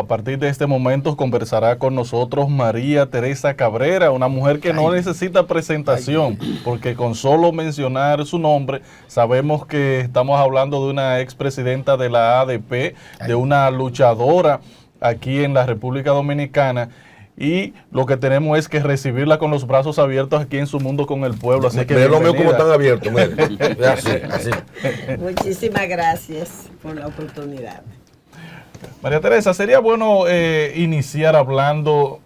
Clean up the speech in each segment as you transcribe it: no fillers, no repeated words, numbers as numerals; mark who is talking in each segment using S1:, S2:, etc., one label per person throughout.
S1: partir de este momento conversará con nosotros María Teresa Cabrera, una mujer que no necesita presentación, porque con solo mencionar su nombre sabemos que estamos hablando de una expresidenta de la ADP, de una luchadora aquí en la República Dominicana. Y lo que tenemos es que recibirla con los brazos abiertos aquí en Su Mundo con el Pueblo. Así que
S2: lo mío como están abiertos, así, así.
S3: Muchísimas gracias por la oportunidad.
S1: María Teresa, sería bueno iniciar hablando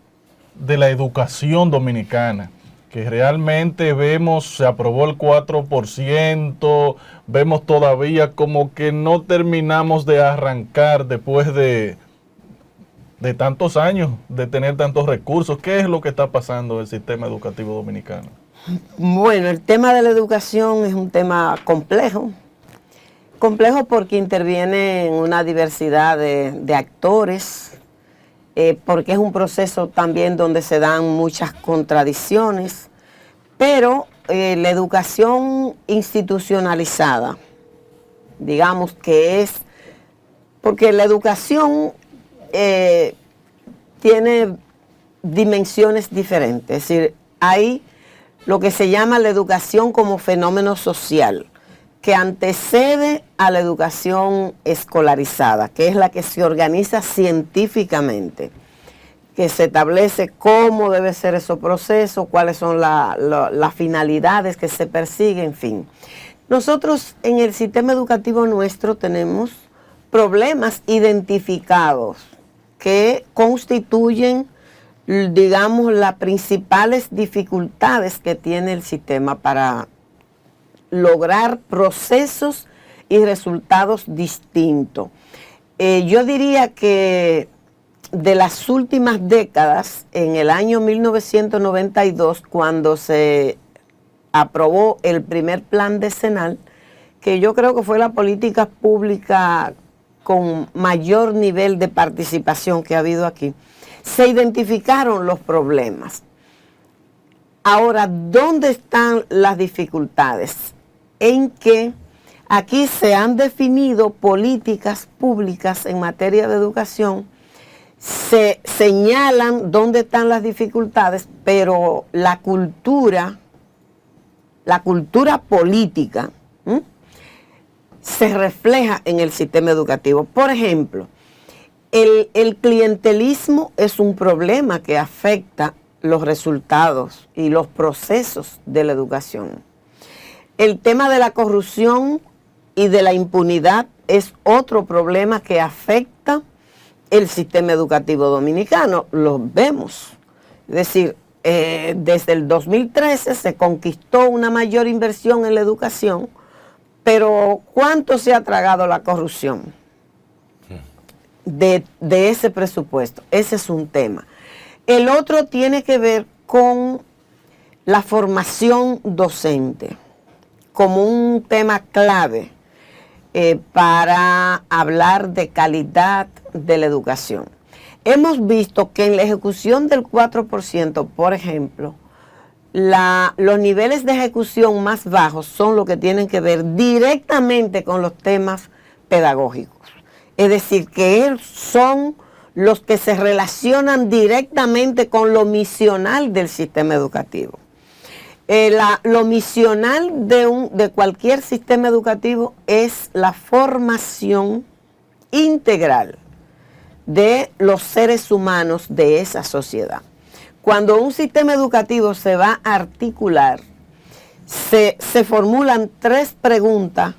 S1: de la educación dominicana, que realmente vemos, se aprobó el 4%, vemos todavía como que no terminamos de arrancar después de tantos años, de tener tantos recursos. ¿Qué es lo que está pasando en el sistema educativo dominicano?
S3: Bueno, el tema de la educación es un tema complejo. Complejo porque interviene en una diversidad de actores, porque es un proceso también donde se dan muchas contradicciones, pero la educación institucionalizada, digamos que es, porque la educación tiene dimensiones diferentes, es decir, hay lo que se llama la educación como fenómeno social, que antecede a la educación escolarizada, que es la que se organiza científicamente, que se establece cómo debe ser ese proceso, cuáles son las finalidades que se persiguen, en fin. Nosotros en el sistema educativo nuestro tenemos problemas identificados que constituyen, digamos, las principales dificultades que tiene el sistema para lograr procesos y resultados distintos. Yo diría que de las últimas décadas, en el año 1992, cuando se aprobó el primer plan decenal, que yo creo que fue la política pública con mayor nivel de participación que ha habido aquí, se identificaron los problemas. Ahora, ¿dónde están las dificultades? En que aquí se han definido políticas públicas en materia de educación, se señalan dónde están las dificultades, pero la cultura política se refleja en el sistema educativo. Por ejemplo, el clientelismo es un problema que afecta los resultados y los procesos de la educación. El tema de la corrupción y de la impunidad es otro problema que afecta el sistema educativo dominicano. Lo vemos. Es decir, desde el 2013 se conquistó una mayor inversión en la educación, pero ¿cuánto se ha tragado la corrupción de ese presupuesto? Ese es un tema. El otro tiene que ver con la formación docente como un tema clave para hablar de calidad de la educación. Hemos visto que en la ejecución del 4%, por ejemplo, los niveles de ejecución más bajos son los que tienen que ver directamente con los temas pedagógicos. Es decir, que son los que se relacionan directamente con lo misional del sistema educativo. Lo misional de cualquier sistema educativo es la formación integral de los seres humanos de esa sociedad. Cuando un sistema educativo se va a articular, se formulan 3 preguntas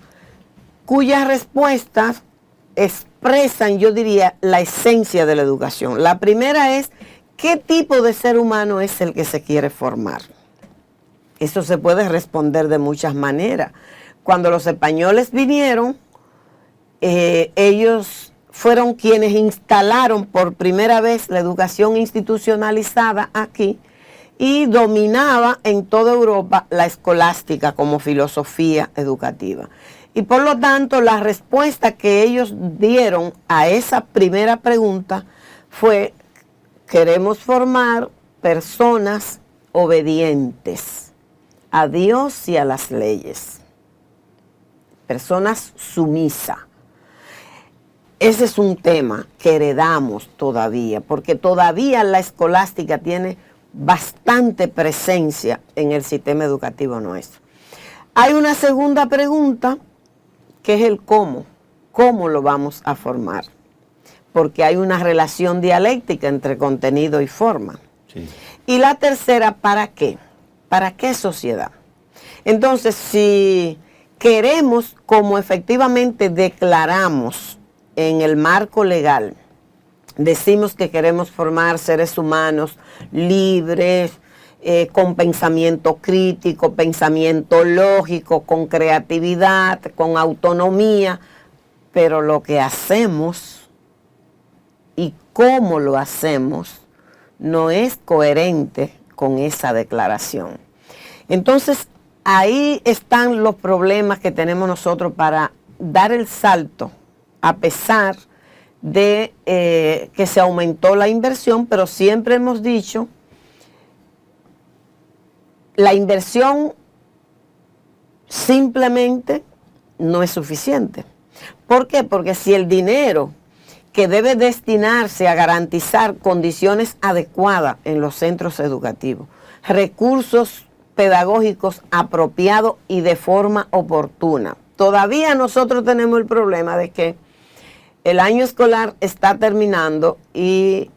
S3: cuyas respuestas expresan, yo diría, la esencia de la educación. La primera es, ¿qué tipo de ser humano es el que se quiere formar? Eso se puede responder de muchas maneras. Cuando los españoles vinieron, ellos fueron quienes instalaron por primera vez la educación institucionalizada aquí y dominaba en toda Europa la escolástica como filosofía educativa. Y por lo tanto, la respuesta que ellos dieron a esa primera pregunta fue: queremos formar personas obedientes a Dios y a las leyes, personas sumisas. ese es un tema que heredamos todavía, porque todavía la escolástica tiene bastante presencia en el sistema educativo nuestro. Hay una segunda pregunta, que es el cómo. ¿Cómo lo vamos a formar? Porque hay una relación dialéctica entre contenido y forma.
S4: Sí.
S3: Y la tercera, ¿para qué? ¿Para qué sociedad? Entonces, si queremos, como efectivamente declaramos en el marco legal, decimos que queremos formar seres humanos libres, con pensamiento crítico, pensamiento lógico, con creatividad, con autonomía, pero lo que hacemos y cómo lo hacemos no es coherente con esa declaración. Entonces, ahí están los problemas que tenemos nosotros para dar el salto, a pesar de que se aumentó la inversión, pero siempre hemos dicho, la inversión simplemente no es suficiente. ¿Por qué? Porque si el dinero que debe destinarse a garantizar condiciones adecuadas en los centros educativos, recursos pedagógicos apropiados y de forma oportuna. Todavía nosotros tenemos el problema de que el año escolar está terminando y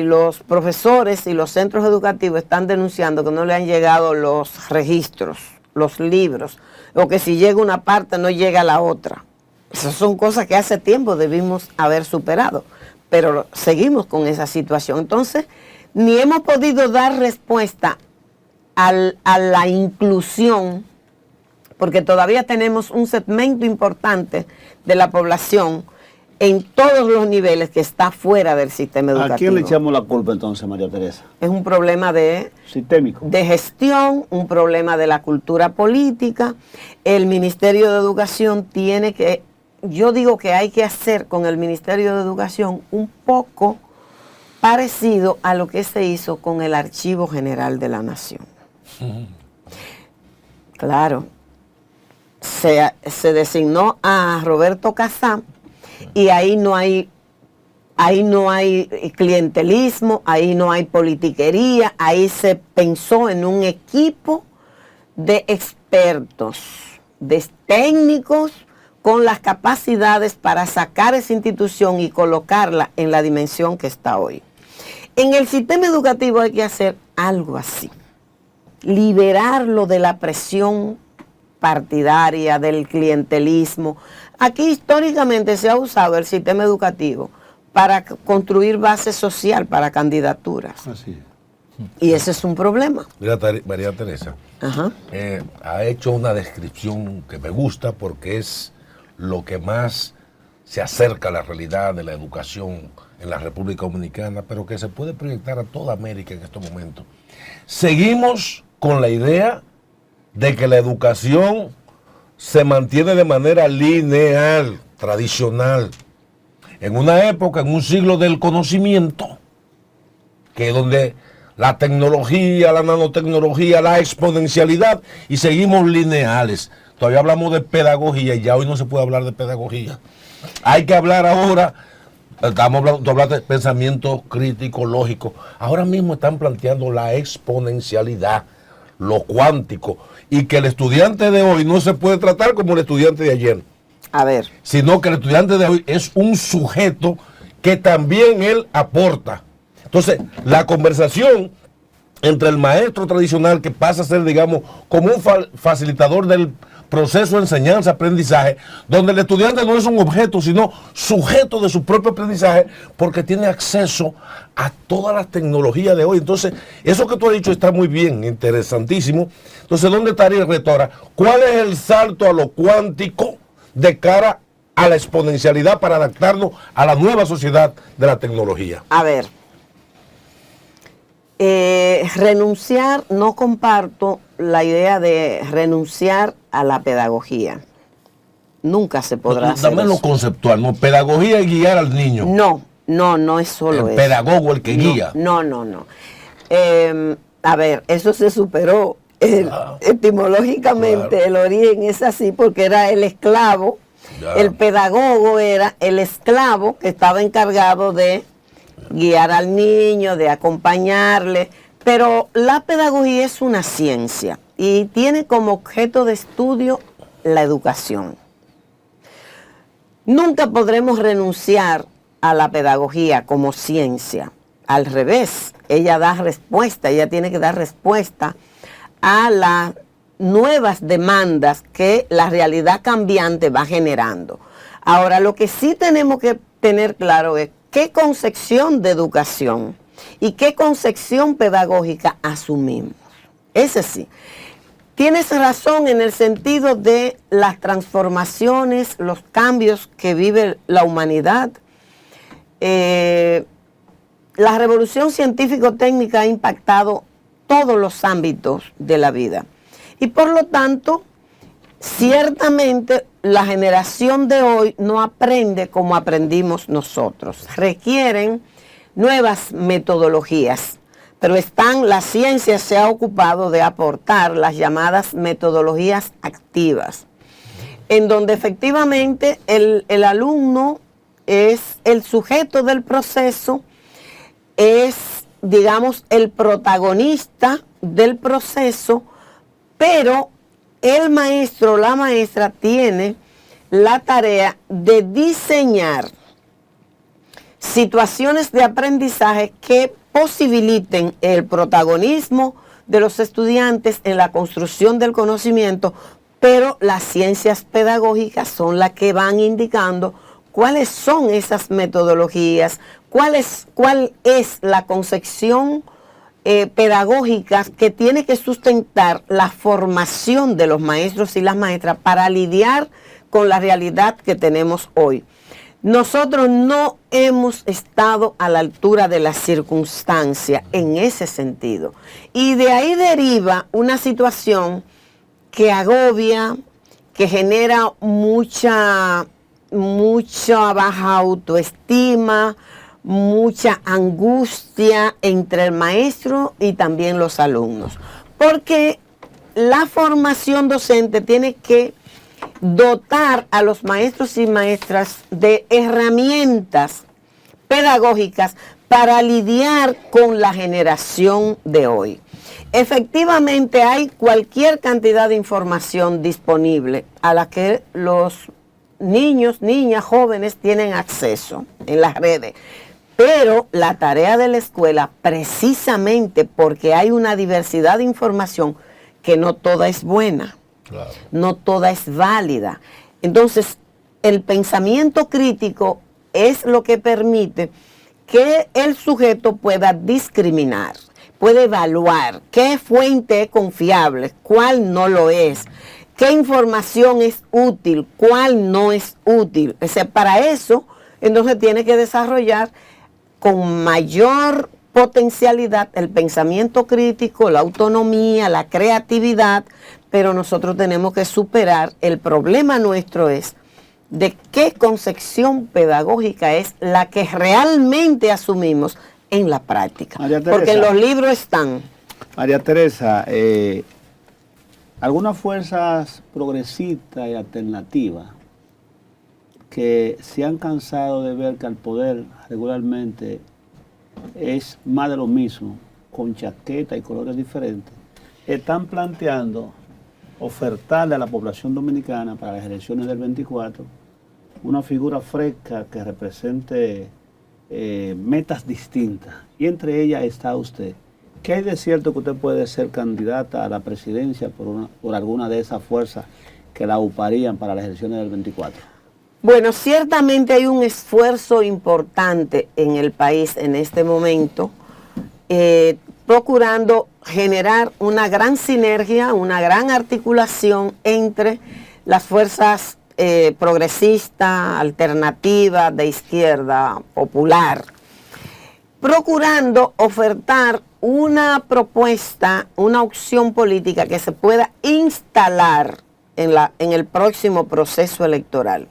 S3: los profesores y los centros educativos están denunciando que no le han llegado los registros, los libros, o que si llega una parte no llega a la otra. Esas son cosas que hace tiempo debimos haber superado, pero seguimos con esa situación. Entonces, ni hemos podido dar respuesta a la inclusión, porque todavía tenemos un segmento importante de la población en todos los niveles que está fuera del sistema educativo.
S4: ¿A quién le echamos la culpa entonces, María Teresa?
S3: Es un problema
S4: sistémico,
S3: de gestión, un problema de la cultura política. El Ministerio de Educación tiene que, yo digo que hay que hacer con el Ministerio de Educación un poco parecido a lo que se hizo con el Archivo General de la Nación. Claro, se designó a Roberto Casá y ahí no hay clientelismo, ahí no hay politiquería, ahí se pensó en un equipo de expertos, de técnicos con las capacidades para sacar esa institución y colocarla en la dimensión que está hoy. En el sistema educativo hay que hacer algo así, liberarlo de la presión partidaria, del clientelismo. Aquí históricamente se ha usado el sistema educativo para construir base social para candidaturas.
S4: así es.
S3: Y ese es un problema.
S2: Mira, María Teresa,
S3: Ajá.
S2: ha hecho una descripción que me gusta porque es lo que más se acerca a la realidad de la educación en la República Dominicana, pero que se puede proyectar a toda América en estos momentos. Seguimos con la idea de que la educación se mantiene de manera lineal, tradicional, en una época, en un siglo del conocimiento, que es donde la tecnología, la nanotecnología, la exponencialidad, y seguimos lineales. Todavía hablamos de pedagogía y ya hoy no se puede hablar de pedagogía. Hay que hablar ahora, estamos hablando de pensamiento crítico, lógico. Ahora mismo están planteando la exponencialidad, lo cuántico, y que el estudiante de hoy no se puede tratar como el estudiante de ayer.
S3: A ver.
S2: Sino que el estudiante de hoy es un sujeto que también él aporta. Entonces, la conversación entre el maestro tradicional, que pasa a ser, digamos, como un facilitador del proceso de enseñanza-aprendizaje, donde el estudiante no es un objeto, sino sujeto de su propio aprendizaje, porque tiene acceso a todas las tecnologías de hoy. Entonces, eso que tú has dicho está muy bien, interesantísimo. Entonces, ¿dónde estaría el reto ahora? ¿Cuál es el salto a lo cuántico de cara a la exponencialidad para adaptarnos a la nueva sociedad de la tecnología?
S3: A ver. Renunciar, no comparto la idea de renunciar a la pedagogía. Nunca se podrá hacer
S2: Dame lo
S3: eso.
S2: conceptual, ¿no? Pedagogía y guiar al niño.
S3: No es solo
S2: El
S3: eso.
S2: pedagogo el que guía.
S3: No. A ver, eso se superó. Etimológicamente, claro. El origen es así porque era el esclavo
S2: Ya.
S3: El pedagogo era el esclavo que estaba encargado de guiar al niño, de acompañarle, pero la pedagogía es una ciencia y tiene como objeto de estudio la educación. Nunca podremos renunciar a la pedagogía como ciencia. Al revés, ella da respuesta, ella tiene que dar respuesta a las nuevas demandas que la realidad cambiante va generando. Ahora, lo que sí tenemos que tener claro es qué concepción de educación y qué concepción pedagógica asumimos. Ese sí. Tienes razón en el sentido de las transformaciones, los cambios que vive la humanidad. La revolución científico-técnica ha impactado todos los ámbitos de la vida. Y por lo tanto, ciertamente la generación de hoy no aprende como aprendimos nosotros. Requieren nuevas metodologías, pero la ciencia se ha ocupado de aportar las llamadas metodologías activas, en donde efectivamente el alumno es el sujeto del proceso, es, digamos, el protagonista del proceso, pero el maestro o la maestra tiene la tarea de diseñar situaciones de aprendizaje que posibiliten el protagonismo de los estudiantes en la construcción del conocimiento, pero las ciencias pedagógicas son las que van indicando cuáles son esas metodologías, cuál es la concepción pedagógica que tiene que sustentar la formación de los maestros y las maestras para lidiar con la realidad que tenemos hoy. Nosotros no hemos estado a la altura de la circunstancia en ese sentido. Y de ahí deriva una situación que agobia, que genera mucha baja autoestima, mucha angustia entre el maestro y también los alumnos. Porque la formación docente tiene que dotar a los maestros y maestras de herramientas pedagógicas para lidiar con la generación de hoy. Efectivamente hay cualquier cantidad de información disponible a la que los niños, niñas, jóvenes tienen acceso en las redes. Pero la tarea de la escuela, precisamente porque hay una diversidad de información, que no toda es buena. Claro. No toda es válida. Entonces, el pensamiento crítico es lo que permite que el sujeto pueda discriminar, puede evaluar qué fuente es confiable, cuál no lo es, qué información es útil, cuál no es útil. O sea, para eso, entonces tiene que desarrollar con mayor potencialidad el pensamiento crítico, la autonomía, la creatividad, pero nosotros tenemos que superar, el problema nuestro es de qué concepción pedagógica es la que realmente asumimos en la práctica. Porque en los libros están.
S4: María Teresa, algunas fuerzas progresistas y alternativas que se han cansado de ver que el poder regularmente es más de lo mismo, con chaqueta y colores diferentes, están planteando ofertarle a la población dominicana para las elecciones del 24 una figura fresca que represente metas distintas, y entre ellas está usted. ¿Qué hay de cierto que usted puede ser candidata a la presidencia por alguna de esas fuerzas que la auparían para las elecciones del 24?
S3: Bueno, ciertamente hay un esfuerzo importante en el país en este momento, procurando generar una gran sinergia, una gran articulación entre las fuerzas progresistas, alternativas, de izquierda, popular, procurando ofertar una propuesta, una opción política que se pueda instalar en el próximo proceso electoral,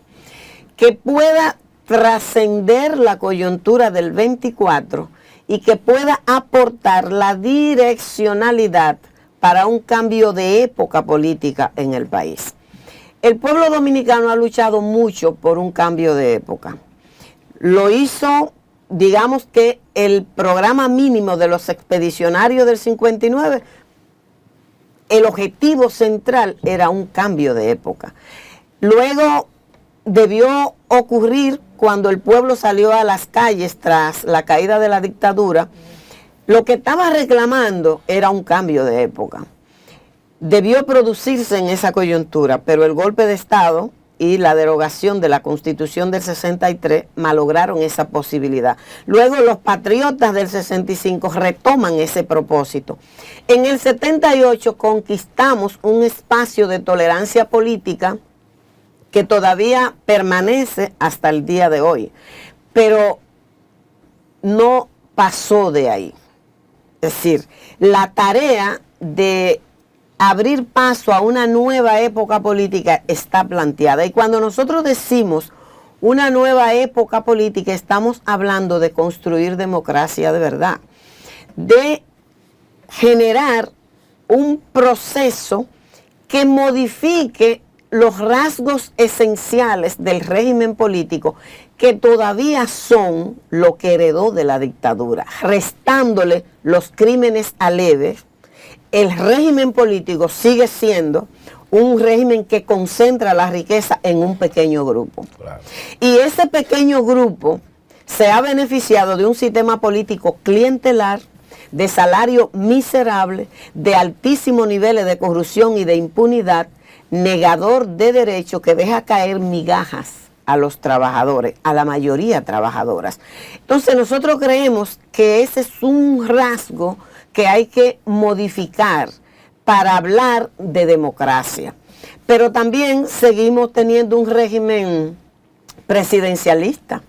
S3: que pueda trascender la coyuntura del 24 y que pueda aportar la direccionalidad para un cambio de época política en el país. El pueblo dominicano ha luchado mucho por un cambio de época. Lo hizo, digamos que el programa mínimo de los expedicionarios del 59, el objetivo central era un cambio de época. Luego debió ocurrir cuando el pueblo salió a las calles tras la caída de la dictadura. Lo que estaba reclamando era un cambio de época. Debió producirse en esa coyuntura, pero el golpe de Estado y la derogación de la Constitución del 63 malograron esa posibilidad. Luego los patriotas del 65 retoman ese propósito. En el 78 conquistamos un espacio de tolerancia política que todavía permanece hasta el día de hoy, pero no pasó de ahí. Es decir, la tarea de abrir paso a una nueva época política está planteada. Y cuando nosotros decimos una nueva época política, estamos hablando de construir democracia de verdad, de generar un proceso que modifique los rasgos esenciales del régimen político que todavía son lo que heredó de la dictadura, restándole los crímenes aleves. El régimen político sigue siendo un régimen que concentra la riqueza en un pequeño grupo.
S2: Claro.
S3: Y ese pequeño grupo se ha beneficiado de un sistema político clientelar, de salario miserable, de altísimos niveles de corrupción y de impunidad, negador de derechos que deja caer migajas a los trabajadores, a la mayoría trabajadoras. Entonces nosotros creemos que ese es un rasgo que hay que modificar para hablar de democracia. Pero también seguimos teniendo un régimen presidencialista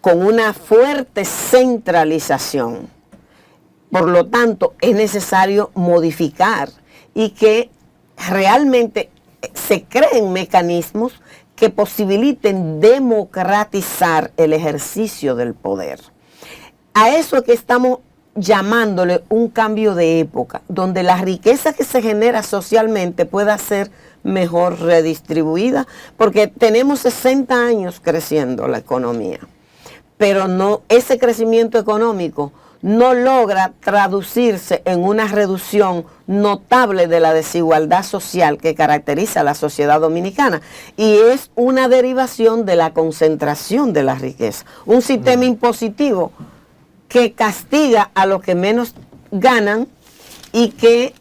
S3: con una fuerte centralización. Por lo tanto, es necesario modificar y que realmente se creen mecanismos que posibiliten democratizar el ejercicio del poder. A eso es que estamos llamándole un cambio de época, donde la riqueza que se genera socialmente pueda ser mejor redistribuida, porque tenemos 60 años creciendo la economía, pero no, ese crecimiento económico no logra traducirse en una reducción notable de la desigualdad social que caracteriza a la sociedad dominicana, y es una derivación de la concentración de la riqueza, un sistema impositivo que castiga a los que menos ganan y que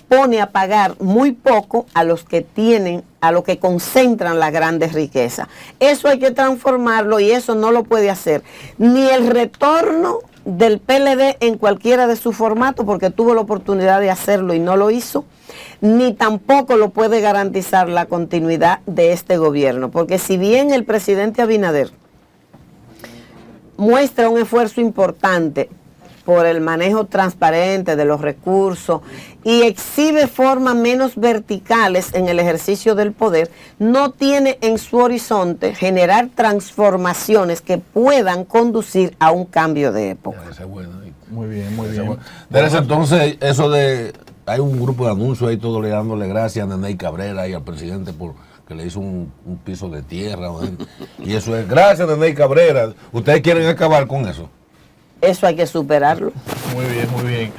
S3: pone a pagar muy poco a los que tienen, a los que concentran las grandes riquezas. Eso hay que transformarlo, y eso no lo puede hacer ni el retorno del PLD en cualquiera de sus formatos, porque tuvo la oportunidad de hacerlo y no lo hizo, ni tampoco lo puede garantizar la continuidad de este gobierno, porque si bien el presidente Abinader muestra un esfuerzo importante por el manejo transparente de los recursos y exhibe formas menos verticales en el ejercicio del poder, no tiene en su horizonte generar transformaciones que puedan conducir a un cambio de época.
S1: Muy bien, muy bien.
S2: Desde entonces, eso de, hay un grupo de anuncios ahí, todo le dándole gracias a Neney Cabrera y al presidente por que le hizo un piso de tierra, y eso es, gracias Neney Cabrera. ¿Ustedes quieren acabar con eso?
S3: Eso hay que superarlo.
S1: Muy bien, muy bien.